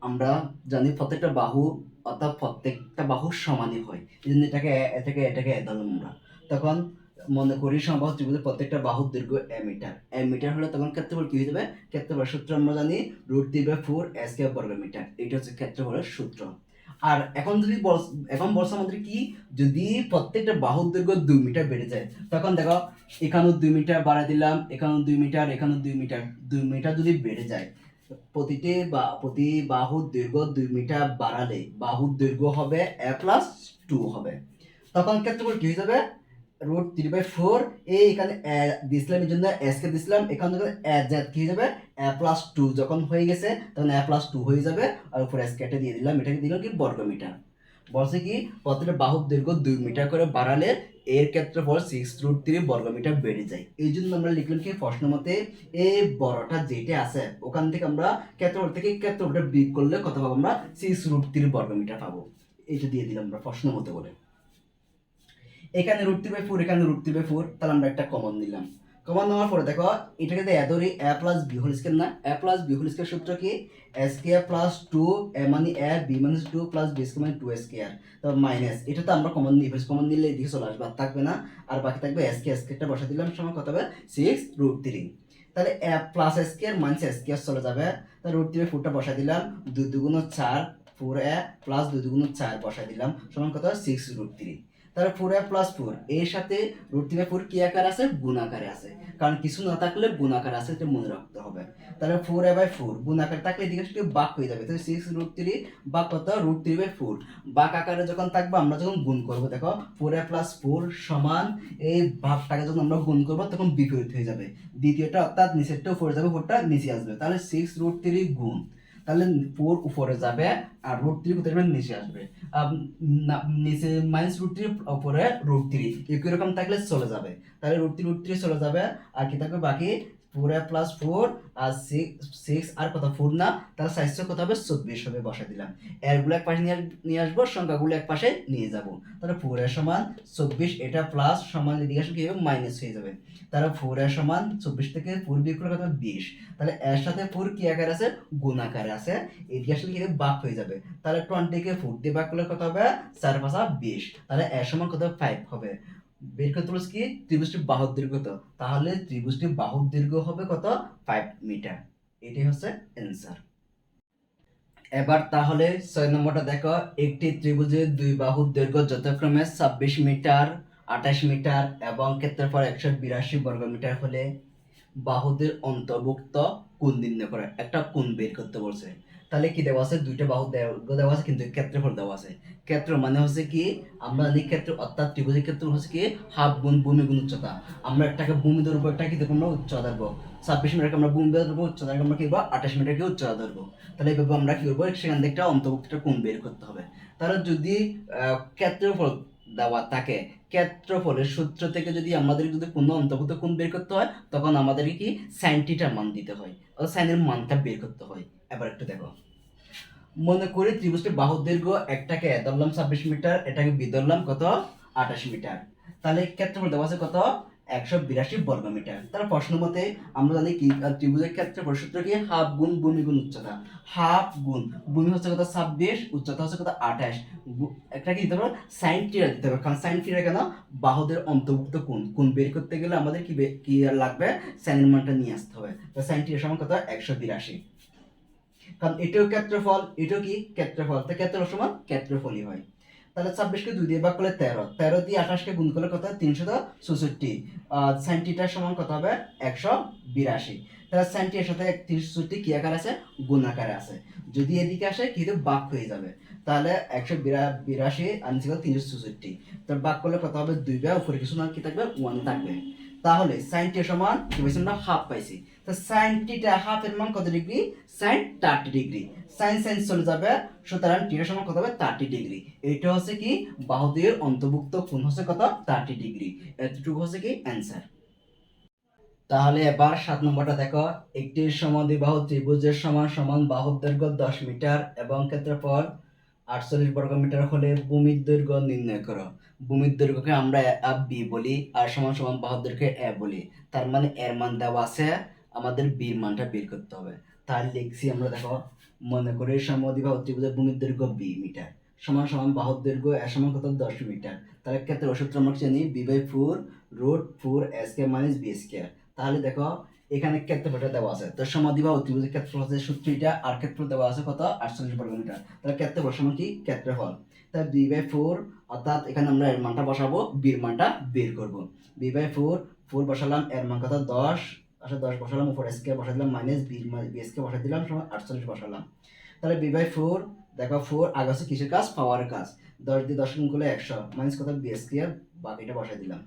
আমরা জানি প্রত্যেকটা বাহু, অর্থাৎ প্রত্যেকটা বাহু সমানই হয়। এই জন্য এটাকে ধরলাম আমরা। তখন মনে করি সমবাহু ত্রিভুজের প্রত্যেকটা বাহুর দৈর্ঘ্য এ মিটার হলে তখন ক্ষেত্রফল কি হয়ে যাবে? ক্ষেত্রফলের সূত্র আমরা জানি √3/4 s² বর্গমিটার। এটা হচ্ছে ক্ষেত্রফলের সূত্র। আর এখন যদি এখন বলছে আমাদের কি, যদি প্রত্যেকটা বাহুর দৈর্ঘ্য 2 মিটার বেড়ে যায়, তখন দেখো এখানেও 2 মিটার বাড়ায় দিলাম, এখানেও 2 মিটার, এখানেও 2 মিটার, 2 মিটার যদি বেড়ে যায়, প্রতি বাহুর দৈর্ঘ্য 2 মিটার বাড়ালে বাহুর দৈর্ঘ্য হবে a+2 হবে। তখন ক্ষেত্রফল কি হয়ে যাবে? √3/4, এখানে দিছিলাম, এই জন্য s কে দিছিলাম, এখানে যখন z কি হয়ে যাবে a+2 যখন হয়ে গেছে তখন a+2 হয়ে যাবে, আর উপর s কেটে দিয়ে দিলাম, এটাকে দিলাম কি বর্গমিটার। বলছে কি প্রত্যেকটা বাহুর দৈর্ঘ্য 2 মিটার করে বাড়ালে এর ক্ষেত্রফল 6√3 বর্গমিটার বেড়ে যায়। এই জন্য আমরা লিখলাম কি প্রশ্ন মতে এই বড়টা যেটা আছে ওখান থেকে আমরা ক্ষেত্রফল থেকে ক্ষেত্রফলটা বিয়োগ করলে কত পাবো? আমরা 6√3 বর্গমিটার পাবো। এটা দিয়ে দিলাম আমরা প্রশ্ন মতে বলে। এখানে √3/4, এখানে √3/4, তাহলে আমরা একটা কমন নিলাম। কমন নেওয়ার পরে দেখো এটাকে এ ধরি এ প্লাস বি হোল স্কয়ার না, এ প্লাস বি হোল স্কয়ার সূত্র কি এ স্কয়ার প্লাস 2 এ মানে এ বি মানে 2 প্লাস বি স্কয়ার মানে 2 স্কয়ার, তারপর মাইনাস এটা তো আমরা কমন নিই, কমন নিলে এদিকে চলে আসবে আর থাকবে না, আর বাকি থাকবে এ স্কয়ারটা বসা দিলাম সমান কত হবে 6√3। তাহলে এ প্লাস এ স্কয়ার মাইনাস এ স্কয়ার চলে যাবে, তাহলে √3 4টা বসা দিলাম 2 2 4 4a প্লাস 2 2 4 বসা দিলাম সমান কত 6√3। তাহলে 4a প্লাস 4 এর সাথে √3 4 কি আকারে আছে গুণ আকারে আছে, কারণ কিছু না থাকলে গুণ আকারে আছে এটা মনে রাখতে হবে। তাহলে 4a/4 গুণ আকারে থাকলে এদিকে একটু ভাগ হয়ে যাবে, তাহলে 6√3 ভাগ কত √3/4 ভাগ আকারে যখন থাকবে আমরা যখন গুণ করব দেখো 4a প্লাস 4 সমান এই ভাগটাকে যখন আমরা গুণ করব তখন বিপরীত হয়ে যাবে, দ্বিতীয়টা অর্থাৎ নিচেরটা উপরে যাবে 4টা নিচে আসবে, তাহলে 6√3 গুণ, তাহলে 4 উপরে যাবে আর √3 কোথায় যাবে নিচে আসবে, নিচে -√3 উপরে √3 একই রকম থাকলে চলে যাবে, তাহলে √3 চলে যাবে আর কি থাকবে বাকি 4a প্লাস 4 আর 6 আর কত 4 না, তাহলে 4 কত হবে 24 হবে বসাই দিলাম, এরগুলো এক পাশে নিয়ে আসবো সংখ্যাগুলো এক পাশে নিয়ে যাব, তাহলে 4a সমান 24 এটা প্লাস সমান এদিকে আসলে কি হবে মাইনাস হয়ে যাবে, তাহলে 4a সমান 24 থেকে 4 বিয়োগ করলে কত 20, তাহলে এর সাথে 4 কি আকারে আছে গুণ আকারে আছে, এদিকে আসলে কি হবে ভাগ হয়ে যাবে, তাহলে 20 কে 4 দিয়ে ভাগ করলে কত হবে 4 5 20, তাহলে এর সমান কত 5 হবে। বের করতে বলছি কি ত্রিভুজটির বাহুর দৈর্ঘ্য কত, তাহলে ত্রিভুজটির বাহুর দৈর্ঘ্য হবে কত 5 মিটার, এটাই হচ্ছে অ্যান্সার। এবার তাহলে 6 নম্বরটা দেখো, একটি ত্রিভুজের দুই বাহুর দৈর্ঘ্য যথাক্রমে 26 মিটার 28 মিটার এবং ক্ষেত্রফল 182 বর্গমিটার হলে বাহুদের অন্তর্ভুক্ত কোণ নির্ণয় করে, একটা কোণ বের করতে বলছে। তাহলে কি দেওয়া আছে দুইটা বাহু দেওয়া আছে কিন্তু ক্ষেত্রফল দেওয়া আছে, ক্ষেত্র মানে হচ্ছে কি আমরা জানি ক্ষেত্র অর্থাৎ ত্রিভুজের ক্ষেত্র হচ্ছে কি হাফ গুণ ভূমি গুণ উচ্চতা, আমরা একটাকে ভূমি ধরবো একটা কি ধরবো আমরা উচ্চতা ধরবো, 26 মিটারকে আমরা ভূমি ধরবো উচ্চতাকে আমরা কি করবো 28 মিটারকে উচ্চতা ধরবো, তাহলে এইভাবে আমরা কি করবো সেখান থেকে একটা অন্তর্ভুক্ত কোণ বের করতে হবে। তাহলে যদি ক্ষেত্রফল দেওয়া থাকে ক্ষেত্রফলের সূত্র থেকে যদি আমাদের যদি কোনো অন্তর্ভুক্ত কোণ বের করতে হয় তখন আমাদেরকে কি সাইন থিটার মান দিতে হয়, অর্থাৎ সাইনের মানটা বের করতে হয়। এবার একটু দেখো, মনে করি ত্রিভুজটির বাহুর দৈর্ঘ্য একটাকে এ ধরলাম 26 মিটার এটাকে বি ধরলাম কত 28 মিটার, তাহলে ক্ষেত্রফল দেওয়া আছে কত 182 বর্গমিটার। তার প্রশ্ন মতে আমরা জানি কি ত্রিভুজের ক্ষেত্রফল সূত্র কি হাফ গুণ ভূমি গুণ উচ্চতা, হাফ গুণ ভূমি হচ্ছে কত 26 উচ্চতা হচ্ছে কত 28, একটা কি দিতে হবে সাইন থিটা দিতে হবে, কারণ সাইন থিটা কেন বাহুদের অন্তর্ভুক্ত কোণ, কোণ বের করতে গেলে আমাদের কি কি লাগবে সাইনের মানটা নিয়ে আসতে হবে, তো সাইন থিটা সমান কত 182, কারণ এটাও ক্ষেত্রফল এটাও কি ক্ষেত্রফল, তো ক্ষেত্রফল সমান ক্ষেত্রফলই হয়। তাহলে 26 কে 2 দিয়ে ভাগ করলে 13, 13 দিয়ে 28 কে গুণ করলে কত 364, sin থিটা সমান কত হবে 182, তাহলে sin থিটার সাথে 364 কি আকারে আছে গুণ আকারে আছে, যদি এদিকে আসে কিন্তু ভাগ হয়ে যাবে, তাহলে 182 আর নিচে 364, তাহলে ভাগ করলে কত হবে 2 বা উপরে কিছু না কি থাকবে 1 থাকবে, তাহলে sin থিটা সমান কি পাইছি আমরা হাফ পাইছি, তো sin থিটা হাফ এর মান কত degree sin 30 degree, sin sin চলে যাবে সুতরাং থিটা সমান কত হবে 30 ডিগ্রি, এটা হচ্ছে কি বাহুদ্বয়ের অন্তর্ভুক্ত কোণ হচ্ছে কত 30 ডিগ্রি, এতটুকু হচ্ছে কি অ্যানসার। তাহলে এবার 7 নম্বরটা দেখো, একটি সমদ্বিবাহু ত্রিভুজের সমান সমান বাহুর দৈর্ঘ্য 10 মিটার এবং ক্ষেত্রফল 48 বর্গমিটার হলে ভূমির দৈর্ঘ্য নির্ণয় করো। ভূমির দৈর্ঘ্যকে আমরা বি বলি আর সমান সমান বাহুর দৈর্ঘ্য এ বলি, তার মানে এর মান দেওয়া আছে আমাদের বির মানটা বের করতে হবে, তাহলে লিখছি আমরা দেখো, মনে করি সমদ্বিবাহু ত্রিভুজের ভূমির দৈর্ঘ্য বি মিটার সমান সমান বাহুর দৈর্ঘ্য এর সমান কত 10 মিটার, তাহলে ক্ষেত্রফল সূত্র আমরা জানি b/4 √4 square minus B square, তাহলে দেখো এখানে ক্ষেত্রফলটা দেওয়া আছে, তো সমদ্বিবাহু ত্রিভুজের ক্ষেত্রফল হচ্ছে সূত্রটা আর ক্ষেত্রফল দেওয়া আছে কত 48 বর্গমিটার, তাহলে ক্ষেত্রফল সমান কি ক্ষেত্রফল, তাহলে b/4 অর্থাৎ এখানে আমরা এর মানটা বসাবো বির মানটা বের করব, b/4 4 বসালাম এর মান কত 10, আচ্ছা 10 বসালাম উপর স্কয়ার বসাই দিলাম মাইনাস বি স্কয়ার বসাই দিলাম সমান 48 বসালাম, তাহলে b/4 দেখো 4 আগে আছে কিসের কাজ পাওয়ারের কাজ, 10 দিয়ে 10 গুণ করলে 100 মাইনাস কত বি স্কয়ার বাকিটা বসাই দিলাম,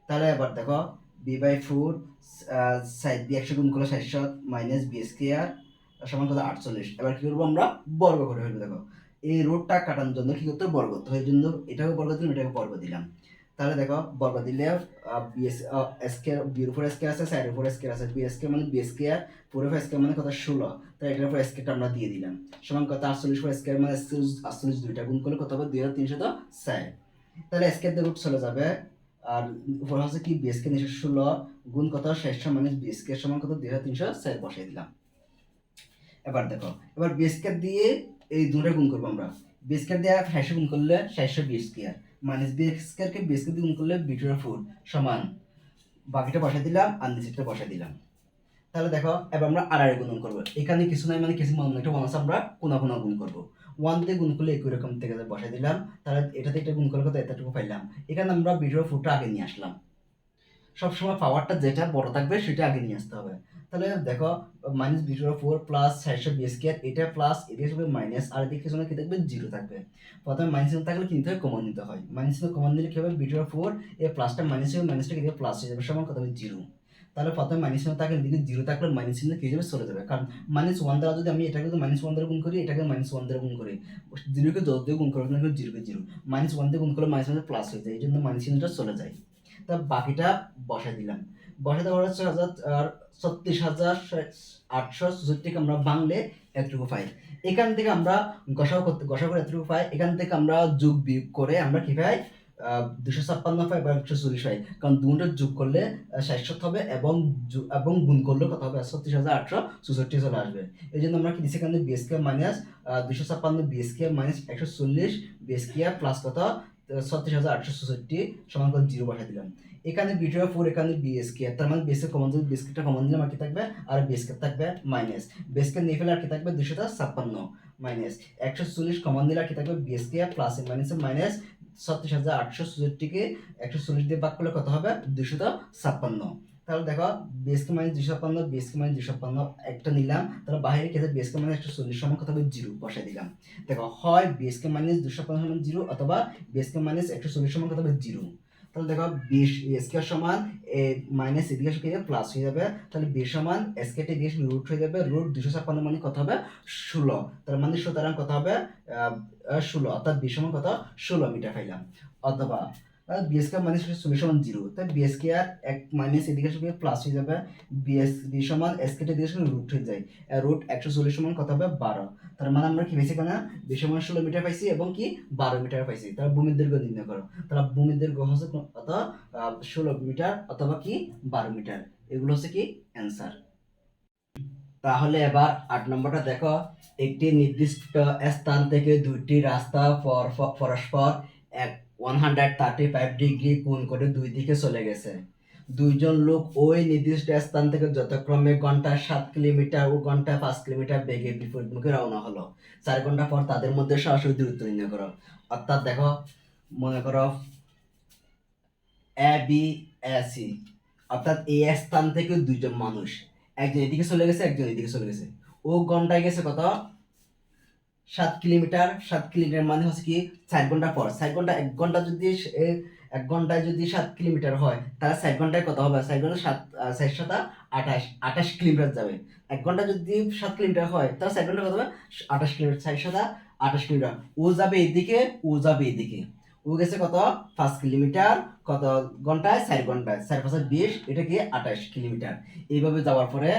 তাহলে এবার দেখো b/4 সাইড দিয়ে 100 গুণ করলে 700 মাইনাস বি স্কয়ার সমান কত 48, এবার কি করবো আমরা বর্গ করে ফেলবো, দেখো এই রুটটা কাটানোর জন্য কি করতে বর্গ করতে হয়, এই জন্য এটাকে বর্গ দিলাম এটাকে বর্গ দিলাম, তাহলে দেখো বর্গ দিলে বি স্কয়ার বির উপর স্কয়ার আছে সাইডের উপর স্কয়ার আছে, বি স্কয়ার মানে বি স্কয়ার পুরো স্কয়ার মানে কত 16, তাই এটার উপর স্কয়ারটা আমরা দিয়ে দিলাম সমান কত 48 উপর স্কয়ার মানে 48 দুইটা গুণ করলে কত হবে 2360, তাহলে স্কয়ার দিয়ে রুট চলে যাবে আর উপরে হচ্ছে কি বি স্কয়ার 916 গুণ কত 600 মাইনাস বি স্কয়ার সমান কত 2304 বসাই দিলাম। এবার দেখো, এবার বি স্কয়ার দিয়ে এই দুটো গুণ করবো আমরা। বি স্কয়ার দিয়ে 600 গুণ করলে 600 বি স্কয়ার মাইনাস বি স্কয়ারকে বি স্কয়ার দিয়ে গুণ করলে বি টু 4 সমান বাকিটা বসাই দিলাম আর নিচেরটা বসাই দিলাম। তাহলে দেখো এবার আমরা আর গুণন করবো। এখানে কিছু নাই মানে কিছু মনে একটা ওয়ান আছে, আমরা কোনা কোনা গুণ করবো। 1 দিয়ে গুণ করলে একই রকম থেকে বসাই দিলাম। তাহলে এটাতে এটা গুণ করলে কত এতটুকু পাইলাম। এখানে আমরা বিটের ফুটটা আগে নিয়ে আসলাম। সবসময় পাওয়ারটা যেটা বড় থাকবে সেটা আগে নিয়ে আসতে হবে। তাহলে দেখো মাইনাস বিটের 4 প্লাস 600 বি স্কয়ার, এটা প্লাস এটা হবে মাইনাস, আর এদিকে কিছু না কি থাকবে 0 থাকবে। প্রথমে মাইনাস থাকলে কি নিতে হয়, কমন নিতে হয়। মাইনাস কমন দিলে কি হবে, বিটের 4 এ প্লাসটা মাইনাস হবে, মাইনাসটা কি প্লাস হয়ে যাবে, সমান কত হবে 0। তাহলে প্রথমে মাইনাস চিহ্ন থাকলে দিকে 0 থাকলে মাইনাস চিহ্ন কি যাবে, চলে যাবে। কারণ -1 দ্বারা যদি আমি এটাকে -1 দ্বারা গুণ করি, এটাকে -1 দ্বারা গুণ করি, 0 কে 10 দিয়ে গুণ করলে 0 কে 0, -1 দিয়ে গুণ করলে মাইনাস প্লাস হয়ে যায়, এই জন্য মাইনাস চিহ্নটা চলে যায়। তা বাকিটা বসাই দিলাম। বসাতে পারে 36,864 আমরা বাংলে এতটুকু পাই। এখান থেকে আমরা গসাগু করে এতটুকু পাই। এখান থেকে আমরা যোগ বিয়োগ করে আমরা কি পাই, 256 পাই বা 140 পাই। কারণ দুটো যোগ করলে 60 হবে এবং এবং গুণ করলে কত হবে, 36,864 চলে আসবে। এই জন্য আমরা কি দিচ্ছি এখানে B square minus 256 B square minus 140 B square plus কত 36,864 সমান করে 0 বসাই দিলাম। এখানে বি টু 4, এখানে বি স্কয়ার, তার মানে বি স্কয়ার কমন দিলে বি স্কয়ারটা কমন দিলে আর কি থাকবে, আর বি স্কয়ার থাকবে মাইনাস বি স্কয়ার নিয়ে ফেলে আর কি থাকবে 256 মাইনাস 140 কমন দিলে আর কি থাকবে B square plus minus minus 36,864 কে 140 দিয়ে ভাগ করলে কত হবে 256। তাহলে দেখো B square minus 256 B square minus 256 একটা নিলাম, তাহলে বাইরে কি আছে বি স্কয়ার মাইনাস 140 সমান কত হবে 0 বসাই দিলাম। দেখো হয় বি স্কয়ার মাইনাস 256 সমান 0 অথবা বি স্কয়ার মাইনাস 140 সমান কত হবে 0। তাহলে দেখো বি স্কয়ার সমান মাইনাস এদিকে প্লাস হয়ে যাবে, তাহলে বি সমান স্কয়ার এদিকে রুট হয়ে যাবে, রুট 256 মানে কত হবে 16, তার মানে সুতরাং কত হবে 16, অর্থাৎ বি সমান কত 16 মিটার পাইলাম। অথবা বি স্কয়ার মাইনাস 40 সমান 0, তাই বি স্কয়ার এক মাইনাস এদিকে প্লাস হয়ে যাবে, বি সমান স্কয়ার এদিকে রুট হয়ে যায়, রুট 140 সমান কত হবে 12। তার মানে আমরা কি পাইছি এখানে বি সমান 16 মিটার পাইছি এবং কি 12 মিটার পাইছি। তাহলে ভূমির দৈর্ঘ্য নির্ণয় করো। তাহলে ভূমির দৈর্ঘ্য হচ্ছে কত 16 মিটার অথবা কি 12 মিটার। এগুলো হচ্ছে কি অ্যান্সার। তাহলে এবার 8 নম্বরটা দেখো, একটি নির্দিষ্ট স্থান থেকে দুইটি রাস্তা পরস্পর 135 ডিগ্রি কোণ করে দুই দিকে চলে গেছে। দুইজন লোক ওই নির্দিষ্ট স্থান থেকে যথাক্রমে ঘন্টায় 7 কিলোমিটার ও ঘন্টায় 5 কিলোমিটার বেগে বিপরীতমুখে রওনা হলো। 4 ঘন্টা পর তাদের মধ্যে সরাসরি দূরত্ব নির্ণয় করো। অর্থাৎ দেখো, মনে করো এ বি সি, অর্থাৎ এই স্থান থেকে দুইজন মানুষ, একজন এদিকে চলে গেছে একজন এদিকে চলে গেছে। ও ঘন্টায় গেছে কত 7 কিলোমিটার। 7 কিলোমিটার মানে হচ্ছে কি 4 ঘন্টা পর। 4 ঘন্টা 1 ঘন্টা যদি 1 ঘন্টায় যদি 7 কিলোমিটার হয়, তাহলে 4 ঘন্টায় কত হবে, 4 ঘন্টা 28 কিলোমিটার যাবে। 1 ঘন্টা যদি 7 কিলোমিটার হয়, তাহলে 4 ঘন্টা কত হবে 28 কিলোমিটার, 28 কিলোমিটার। ও যাবে এদিকে ও যাবে এদিকে। ও গেছে কত 5 কিলোমিটার, কত ঘন্টায় 4 ঘন্টায়, 4 5 20, এটা কি 28 কিলোমিটার। এইভাবে যাওয়ার পরে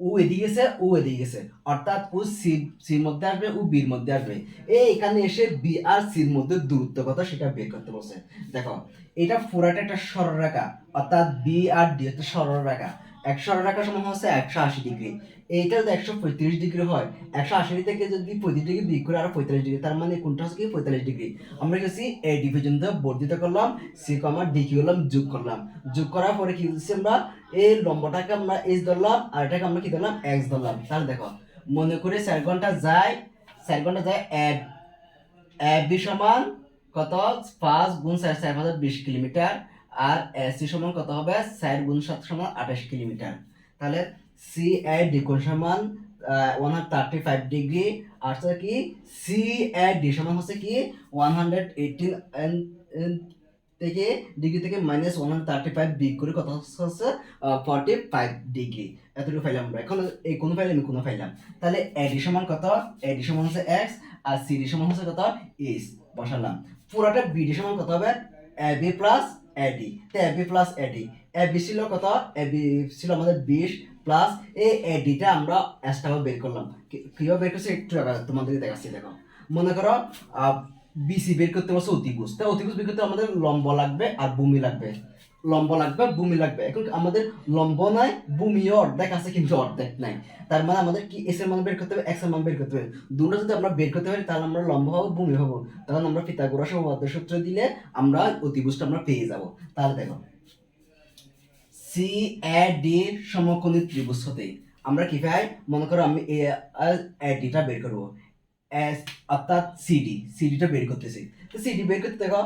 ও এদিকে গেছে ও এদিকে গেছে, অর্থাৎ ও সির মধ্যে আসবে ও বির মধ্যে আসবে। এখানে এসে বি আর সির মধ্যে দূরত্ব কত সেটা বের করতে বলছে। দেখো এটা পুরাটা একটা সরলরেখা, অর্থাৎ বি আর ডি হচ্ছে সরলরেখা। এক সরলরেখা সমান হচ্ছে 180 ডিগ্রি। এইটা যদি 135 ডিগ্রি হয়, 180 থেকে যদি 35 ডিগ্রি বিয়োগ করে আরো 45 ডিগ্রি, তার মানে কোনটা হচ্ছে কি 45 ডিগ্রি। আমরা গেছি এ ডিভিশন বর্ধিত করলাম, সি কমা ডি কি করলাম যোগ করলাম। যোগ করার পরে কি হচ্ছে, আমরা এই লম্বটাকে আমরা এস ধরলাম আর এটাকে আমরা কি ধরলাম এক্স ধরলাম। তাহলে দেখো মনে করে 4 ঘন্টা যায় এ বি সমান কত 5 গুণ 4 4 20 কিলোমিটার, আর সি সমান কত হবে 4 গুণ 7 সমান 28 কিলোমিটার। তাহলে সি এ ডি কোণ সমান 135 ডিগ্রি, আর হচ্ছে কি সি এ ডি সমান হচ্ছে কি 118 থেকে ডিগ্রি থেকে -135 বিয়োগ করে কত হচ্ছে 45 ডিগ্রি। এতটুকু পাইলাম আমরা। এখন এই কোন পাইলাম আমি কোন পাইলাম, তাহলে এডি সমান কত, এডি সমান হচ্ছে x আর সিডি সমান হচ্ছে কত এস বসালাম। পুরোটা বিডি সমান কত হবে এবি প্লাস এডি। তো এবি প্লাস এডি, এবি ছিল কত, এবি ছিল আমাদের 20 প্লাস এই এডিটা আমরা এক্সট্রা বের করলাম। কিভাবে বের করছি একটু তোমাদেরকে দেখাচ্ছি। দেখো মনে করো বিসি বের করতে বলছে অতিভুজ, তাই অতিভুজ বের করতে আমাদের লম্ব লাগবে আর ভূমি লাগবে, লম্ব লাগবে ভূমি লাগবে। এখন আমাদের লম্ব নাই, ভূমিও অর্ধেক আছে কিন্তু অর্ধেক নাই, তার মানে আমাদের কি এস এর মান বের করতে হবে, এক্স এর মান বের করতে হবে। দুটো যদি আমরা বের করতে পারি তাহলে আমরা লম্ব হবো ভূমি হবো, তখন আমরা পিথাগোরাস উপপাদ্য সূত্র দিলে আমরা অতিভুজটা আমরা পেয়ে যাব। তাহলে দেখো সি এ ডি সমকোণী ত্রিভুজ হতে আমরা কি পাই, মনে করো আমি এ ডিটা বের করবো, এস অর্থাৎ সিডিটা বের করতেছি। তো সিডি বের করতে দেখো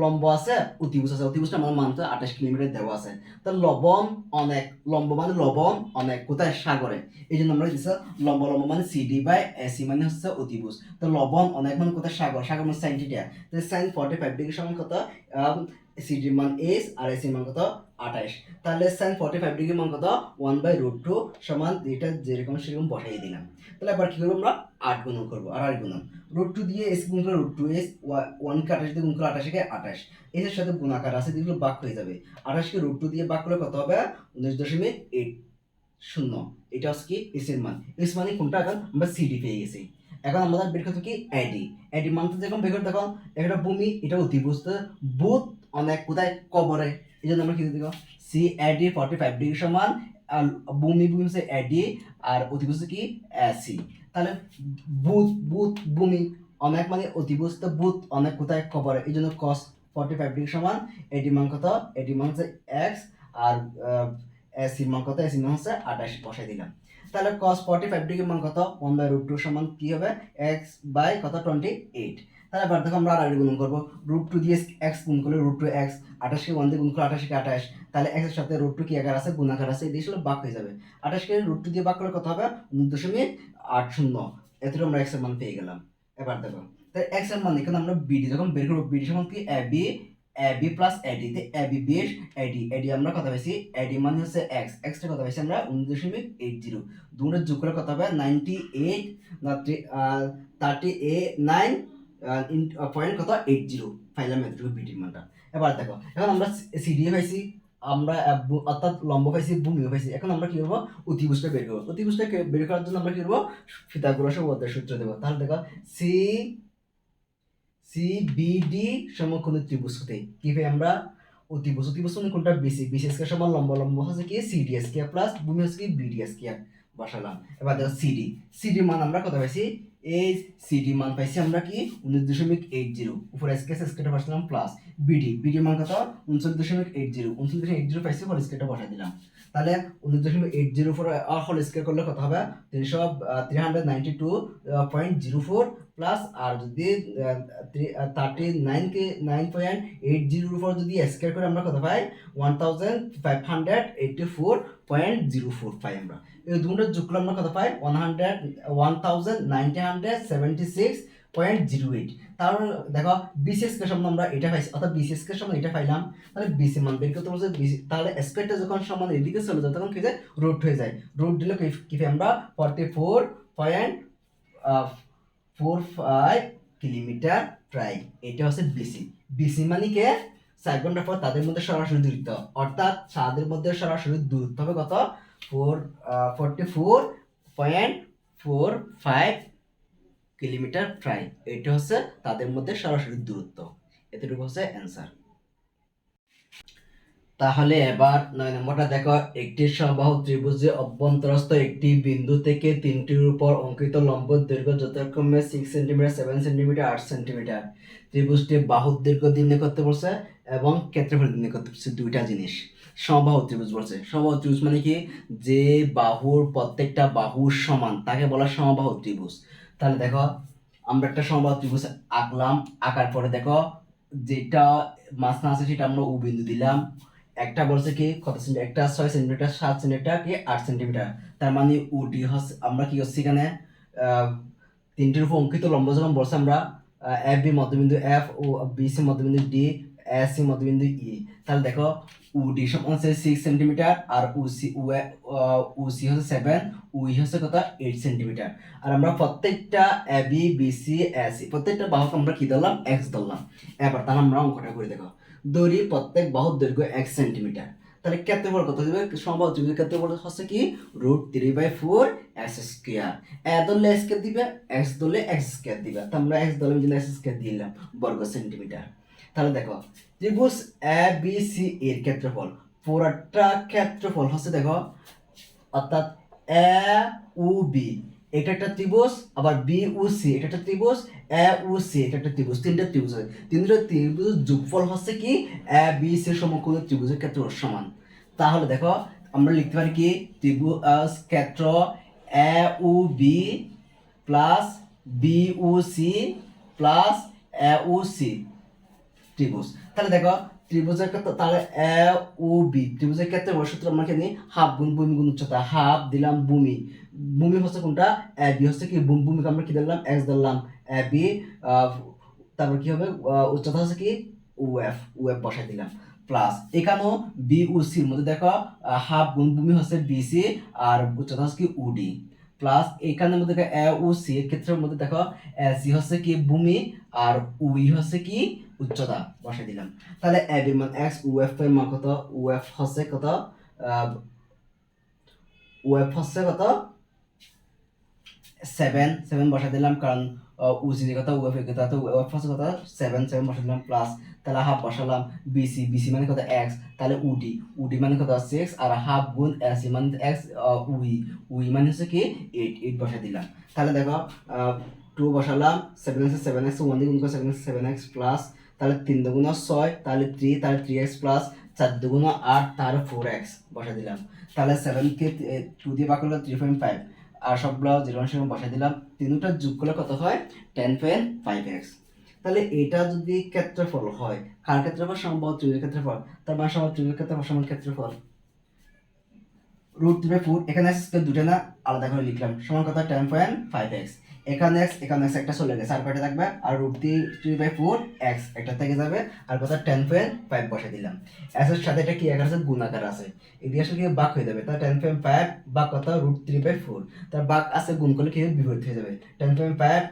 লম্ব আছে, অতিভুজ আছে, অতিভুজটা আমার মান তো 28 কিলোমিটার দেওয়া আছে। তো লবণ অনেক, লম্ব মানে লবণ অনেক, কোথায়, সাগরে। এই জন্য আমরা দিচ্ছি লম্ব লম্ব মানে সিডি বাই এসি মানে হচ্ছে অতিভুজ। তো লবণ অনেক মানে কোথায়, সাগর, সাগর মানে সাইন থিটা। তো সাইন 45 ডিগ্রি সমান কত, সিডির মান এস আর এসি মান কত 28। তাহলে সাইন 45 ডিগ্রি মান কত 1/√2 সমান এটা যেরকম সেরকম বসাই দিলাম। তাহলে এবার কি করবো আমরা 8 গুণন করবো, আর 8 গুণন √2 দিয়ে এস গুণ করে √2 এস, 1 কে 28 দিয়ে গুণ করে 28 কে 28, এর সাথে গুণাকার আছে, যেগুলো ভাগ হয়ে যাবে। 28 কে √2 দিয়ে ভাগ করলে কত হবে 19.80। এটা হচ্ছে কি এস এর মান, এস মানে কোনটা, এখন আমরা সিডি পেয়ে গেছি। এখন আমাদের বের করতে কি এডি, এডি মানটা যখন বের করতে, তখন একটা ভূমি, এটা অতিভুজ, বুধ অনেক কোথায়, কবরে। এই জন্য আমরা কি দিব, সি এডি 45 ডিগ্রি সমান, আর ভূমি ভূমি হচ্ছে এডি আর অতিভুজ কি সি। তাহলে বুধ বুধ ভূমি অনেক মানে অতিভুজ, তো বুধ অনেক কোথায়, কবরে। এই জন্য cos 45 ডিগ্রি সমান এডি মান কত, এডি মান হচ্ছে এক্স, আর এসি মান কত, এসি মান হচ্ছে 28 বসাই দিলাম। তাহলে cos 45 ডিগ্রি মান কত 1/√2 সমান কি হবে x বাই কত 28। তাহলে এবার দেখো আমরা আর গুণন করবো, √2 দিয়ে x গুণ করলে √2 x, 28 কে 1 দিয়ে গুণ করলে 28 কে 28, তাহলে x এর সাথে √2 কি আকার আছে, গুণাকার আছে, এই দিয়ে ভাগ হয়ে যাবে। 28 কে √2 দিয়ে ভাগ করলে কত হবে 9.80, এতটুকু আমরা x এর মান পেয়ে গেলাম। এবার দেখো তাহলে x এর মান এখানে আমরা বিডি যখন বের করব, বিডি সমান কি এবি, এবি প্লাস এডি, তে এবি বেশ এডি, এডি আমরা কত পাইছি, এডি মানে হচ্ছে এক্স, এক্সটা কত পাইছি আমরা 19.80, দুটো যোগ করে কত হবে 98 না 39 পয়েন্ট কত 80 পাইলাম, এতটুকু বিডির মানটা। এবার দেখো এখন আমরা সিডি পাইছি, আমরা অর্থাৎ লম্ব পাইছি, ভূমিও পাইছি। এখন আমরা কি করবো, অতিভুজটা বের করবো। অতিভুজটা বের করার জন্য আমরা কি করবো, পিথাগোরাস উপপাদ্যের সূত্র দেবো। তাহলে দেখো সি সিবিডি সমকোণী ত্রিভুজ হতে কি পাই আমরা, অতিভুজ, অতিভুজ মানে কোনটা, বিসি, বিসি স্কয়ার সমান লম্ব, লম্ব হচ্ছে কি সিডি স্কয়ার প্লাস ভূমি হচ্ছে কি বিডি স্কয়ার বসালাম। এবার দেখো সিডি, সিডি মান আমরা কত পাইছি, এই সিডি মান পাইছি আমরা কি 19.80, উপরে স্কয়ার স্কয়ারটা বসালাম প্লাস বিডি, বিডি মান কত 39.80, 39.80 পাইছি, হোল স্কয়ারটা বসাই দিলাম। তাহলে 19.80 উপর হোল স্কয়ার করলে কত হবে 392.04 প্লাস, আর যদি 39.80 উপর যদি স্কয়ার করে আমরা কত পাই 1584.04 পাই আমরা। এই দুটো যোগ করলে আমরা কত পাই 1976.08। তাহলে দেখো বিসিএস কে সমান আমরা এটা পাইছি, অর্থাৎ বিসিএস কে সমান এটা পাইলাম। তাহলে বিসি মান বের করতে বলছে, বিসি তাহলে স্কয়ারটা যখন সমান এদিকে চলে যায় তখন কি যায় রুট হয়ে যায়, রুট দিলে কি পাই আমরা 44.45 কিলোমিটার প্রায়। এটা হচ্ছে বিসি। বিসি মানে কে, 4 ঘন্টা পর তাদের মধ্যে সরাসরি দূরত্ব, অর্থাৎ তাদের মধ্যে সরাসরি দূরত্ব হবে কত 44.45 কিলোমিটার প্রায়। এটা হচ্ছে তাদের মধ্যে সরাসরি দূরত্ব, এতটুকু হচ্ছে অ্যান্সার। তাহলে এবার 9 নম্বরটা দেখো, একটি সমবাহু ত্রিভুজে অভ্যন্তরস্থ একটি বিন্দু থেকে তিনটির উপর অঙ্কিত লম্ব দৈর্ঘ্য যথাক্রমে 6 সেন্টিমিটার, 7 সেন্টিমিটার, 8 সেন্টিমিটার। ত্রিভুজটি বাহুর দৈর্ঘ্য নির্ণয় করতে বলছে এবং ক্ষেত্রফল নির্ণয় করতে বলছে, দুইটা জিনিস। সমবাহু ত্রিভুজ বলছে, সমবাহু ত্রিভুজ মানে কি, যে বাহুর প্রত্যেকটা বাহু সমান তাকে বলা সমবাহু ত্রিভুজ। তাহলে দেখো আমরা একটা সমবাহু ত্রিভুজ আঁকলাম, আঁকার পরে দেখো যেটা মাঝখানে আছে সেটা আমরা ও বিন্দু দিলাম। একটা বলছে কি কত সেন্টিমিটার, একটা 6 সেন্টিমিটার, 7 সেন্টিমিটার কি 8 সেন্টিমিটার। তার মানে ওডি হচ্ছে আমরা কি হচ্ছে এখানে তিনটির উপর অঙ্কিত লম্ব যখন বলছে আমরা এফ বি মধ্যবিন্দু এফ, ও বিসি মধ্যবিন্দু ডি, এস সি মধ্যবিন্দু ই। তাহলে দেখো ওডি সমান হচ্ছে 6 সেন্টিমিটার, আর ওসি হচ্ছে 7, উই হচ্ছে কত 8 সেন্টিমিটার। আর আমরা প্রত্যেকটা এ বি বিসি এসি প্রত্যেকটা বাহুকে আমরা কি ধরলাম, এক্স ধরলাম। এবার তাহলে আমরা অঙ্কটা করে দেখো, দড়ি প্রত্যেক বাহুর দৈর্ঘ্য 1 সেন্টিমিটার। তাহলে ক্ষেত্রফল কত হবে? সমবাহু ত্রিভুজের ক্ষেত্রফল হচ্ছে কি √3/4 x স্কয়ার। ধরলে x স্কয়ার দিবে, x ধরলে x স্কয়ার দিবে। তো আমরা x ধরলে x স্কয়ার দিলাম বর্গ সেন্টিমিটার। তাহলে দেখো ত্রিভুজ এ বি সি এর ক্ষেত্রফল, পুরোটা ক্ষেত্রফল হচ্ছে দেখো, অর্থাৎ এ ও বি এটা একটা ত্রিভুজ, আবার বি ও সি এটা একটা ত্রিভুজ, এ ও সি এটা একটা ত্রিভুজ, তিনটা ত্রিভুজ হয়। তিনটা ত্রিভুজের যোগফল হচ্ছে কি এ বি সি সমকোণ ত্রিভুজের ক্ষেত্রফল সমান। তাহলে দেখো আমরা লিখতে পারি কি ত্রিভুজ ক্ষেত্র এ ও বি প্লাস বি ও সি প্লাস এ ও সি ত্রিভুজ। তাহলে দেখো ত্রিভুজের ক্ষেত্রে, তাহলে এ ও বি ত্রিভুজের ক্ষেত্রে সূত্র আমরা কি নিই? হাফ গুণ ভূমি গুণ উচ্চতা। হাফ দিলাম ভূমি, ভূমি হচ্ছে কোনটা? এ বি হচ্ছে কি ভূমিকে আমরা কি দিলাম? এক্স দিলাম। এ বি তারপর কি হবে? উচ্চতা হচ্ছে কি ও এফ, ও এফ বসাই দিলাম। প্লাস এখানেও বি ও সির মধ্যে দেখো হাফ গুণ ভূমি হচ্ছে বিসি আর উচ্চতা হচ্ছে কি ওডি। প্লাস এখানের মধ্যে দেখো এ ও সি এর ক্ষেত্রের মধ্যে দেখো সি হচ্ছে কি ভূমি আর উই হচ্ছে কি উচ্চতা, বসাই দিলাম। তাহলে এ বি মান এক্স, ও এফ এর মান কত? ও এফ হচ্ছে কত? ও এফ হচ্ছে কত? 7 বসাই দিলাম, কারণ উজির কথা ও এফ এর কথা, তো ও এফ হচ্ছে কত? 7 বসাই দিলাম। প্লাস তাহলে হাফ বসালাম, বিসি, বিসি মানে কত? এক্স, তাহলে উডি, উডি মানে কত? 6 আর হাফ গুণ এসি মানে এক্স, উই, উই মানে হচ্ছে কি 8 বসাই দিলাম। তাহলে দেখো 2 বসালাম, 7x 7x 1 দিয়ে গুণ করে 7x 7x প্লাস, তাহলে 3 দুগুণ 6, তাহলে 3, তাহলে 3x প্লাস 4 দুগুণ 8, তাহলে 4x বসাই দিলাম। তাহলে 7 কে 2 দিয়ে ভাগ করলে 3.5 আর সবগুলো 0 হিসেবে বসাই দিলাম। তিনটা যোগ করলে কত হয়? 10.5x। তাহলে এটা যদি ক্ষেত্রফল হয়, কার ক্ষেত্রফল? সমবাহু ত্রিভুজের ক্ষেত্রফল। তার মানে সমবাহু ত্রিভুজের ক্ষেত্রফল সমান ক্ষেত্রফল √3/4, এখানে x স্কয়ার দুটো না আলাদা করে লিখলাম, সমান কত? 10.5x। এখানে x এখানে x একটা চলে গেছে, আর কয়টা থাকবে? আর √3/4 x একটা থেকে যাবে, আর কত? 10.5 বসাই দিলাম। s এর সাথে এটা কি আকার আছে? গুণাকার আছে, এদিকে আসলে কি ভাগ হয়ে যাবে। তাহলে 10.5 ভাগ কত? √3/4, তার ভাগ আছে, গুণ করলে কি হবে? বিপরীত হয়ে যাবে। 10.5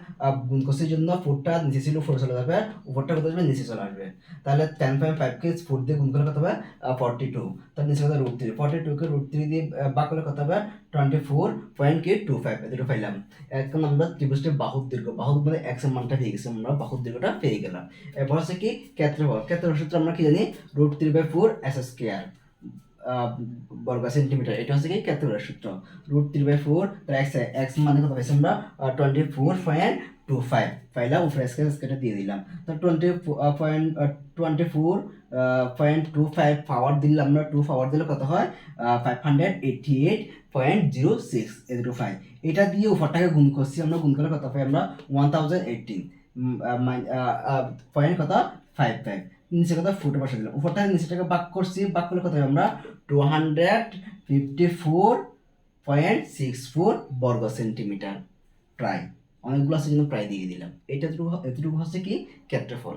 গুণ করছে জন্য 4টা নিচে ছিল, 4 চলে যাবে, উপরটা কত আসবে? নিচে চলে আসবে। তাহলে 10.5 কে 4 দিয়ে গুণ করলে কত হবে? 42, তার নিচে কত? √3, 42 কে √3 দিয়ে ভাগ করলে কত হবে? 24.25, এতটুকু পাইলাম। এখন আমরা ত্রিভুজটির বাহুর দৈর্ঘ্য, বাহুর মানে x এর মানটা পেয়ে গেছি, আমরা বাহুর দৈর্ঘ্যটা পেয়ে গেলাম। এরপর হচ্ছে কি ক্ষেত্রফল। ক্ষেত্রফল সূত্র আমরা কি জানি? √3/4 s স্কয়ার বর্গ সেন্টিমিটার, এটা হচ্ছে কি ক্ষেত্রফলের সূত্র। √3/4, x মানে কত পাইছি আমরা? 24.25 পাইলাম, উপরে স্কেলটা দিয়ে দিলাম। তো 24.25 পাওয়ার দিলাম আমরা, 2 পাওয়ার দিলে কত হয়? 588.06, এটা দিয়ে উপরটাকে গুণ করছি আমরা, গুণ করলে কত পাই আমরা? 1018 পয়েন্ট কত? 55। নিচে কত? ফুটে বসে দিলাম, উপরটাকে নিচেটাকে ভাগ করছি, ভাগ করলে কত হয় আমরা? 254.64 বর্গ সেন্টিমিটার। প্রায় অনেকগুলো আছে কিন্তু প্রায় দিয়ে দিলাম। এতটুকু হচ্ছে কি ক্ষেত্রফল।